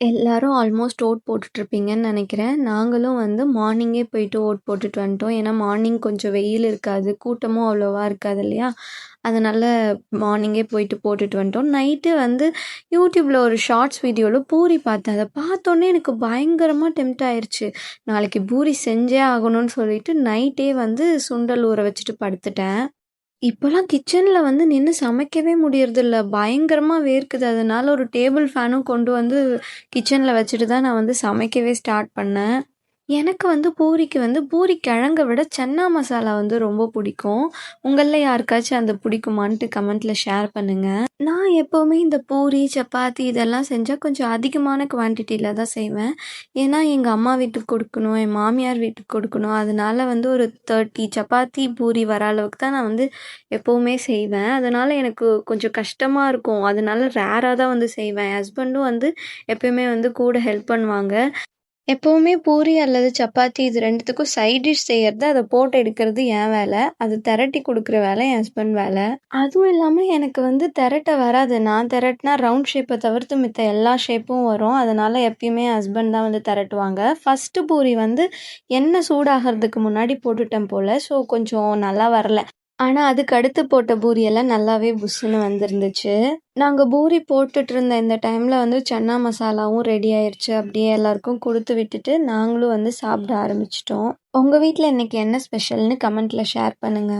எல்லாரும் almost vote போட்டுட்ருப்பீங்கன்னு நெனைக்கிறேன். நாங்களும் வந்து மார்னிங்கே போயிட்டு ஓட் போட்டுட்டு வந்துட்டோம். ஏன்னா மார்னிங் கொஞ்சம் வெயில் இருக்காது. கூட்டமும் அவ்வளோவா இருக்காது இல்லையா? அதனால மார்னிங்கே போயிட்டு போட்டுட்டு வந்துட்டோம். நைட்டு வந்து யூடியூப்ல ஒரு ஷார்ட்ஸ் வீடியோல பூரி பார்த்தேன். அத பார்த்தோனே எனக்கு பயங்கரமா டெம்ப்ட் ஆயிருச்சு. நாளைக்கு பூரி செஞ்சே ஆகணும்னு சொல்லிட்டு நைட்டே வந்து சுண்டல் ஊற வச்சுட்டு படுத்துட்டேன். இப்போலாம் கிச்சன்ல வந்து நின்னு சமைக்கவே முடியறதில்ல. பயங்கரமா வேர்க்குது. அதனால ஒரு டேபிள் ஃபேனும் கொண்டு வந்து கிச்சன்ல வச்சுட்டு தான் நான் வந்து சமைக்கவே ஸ்டார்ட் பண்ணேன். எனக்கு வந்து பூரிக்கு வந்து பூரி கிழங்க விட சன்னா மசாலா வந்து ரொம்ப பிடிக்கும். உங்கள்ல யாருக்காச்சும் அது பிடிக்குமான்ட்டு கமெண்ட்ல ஷேர் பண்ணுங்க. நான் எப்பவுமே இந்த பூரி, சப்பாத்தி இதெல்லாம் செஞ்சா கொஞ்சம் அதிகமான குவான்டிட்டில தான் செய்வேன். ஏன்னா எங்க அம்மா வீட்டுக்கு கொடுக்கணும், என் மாமியார் வீட்டுக்கு கொடுக்கணும். அதனால வந்து ஒரு 30 சப்பாத்தி, பூரி வர அளவுக்கு தான் நான் வந்து எப்பவுமே செய்வேன். அதனால எனக்கு கொஞ்சம் கஷ்டமா இருக்கும். அதனால ரேரா தான் வந்து செய்வேன். என் ஹஸ்பண்டும் வந்து எப்பயுமே வந்து கூட ஹெல்ப் பண்ணுவாங்க. எப்பவுமே பூரி அல்லது சப்பாத்தி இது 2த்துக்கும் சைட் டிஷ் செய்யறது, அத போட்டு எடுக்கிறது என் வேல. அது தெரட்டி குடுக்குற வேல என் ஹஸ்பண்ட் வேல. அதுவும் இல்லாம எனக்கு வந்து தெரட்ட வராது. நான் தெரட்டுனா ரவுண்ட் ஷேப்ப தவிர்த்து மித்த எல்லா ஷேப்பும் வரும். அதனால எப்பயுமே என் ஹஸ்பண்ட் தான் வந்து தெரட்டுவாங்க. ஃபர்ஸ்ட்டு பூரி வந்து எண்ணெய் சூடாகறதுக்கு முன்னாடி போட்டுட்டேன் போல. ஸோ கொஞ்சம் நல்லா வரல. ஆனா, அதுக்கு அடுத்து போட்ட பூரி எல்லாம் நல்லாவே புஸ்ஸுன்னு வந்திருந்துச்சு. நாங்க பூரி போட்டுட்ருந்த இந்த டைம்ல வந்து சன்னா மசாலாவும் ரெடி ஆயிருச்சு. அப்படியே எல்லாருக்கும் குடுத்து விட்டுட்டு, நாங்களும் வந்து சாப்பிட ஆரம்பிச்சுட்டோம். உங்க வீட்ல இன்னைக்கு என்ன ஸ்பெஷல்னு கமெண்ட்ல ஷேர் பண்ணுங்க.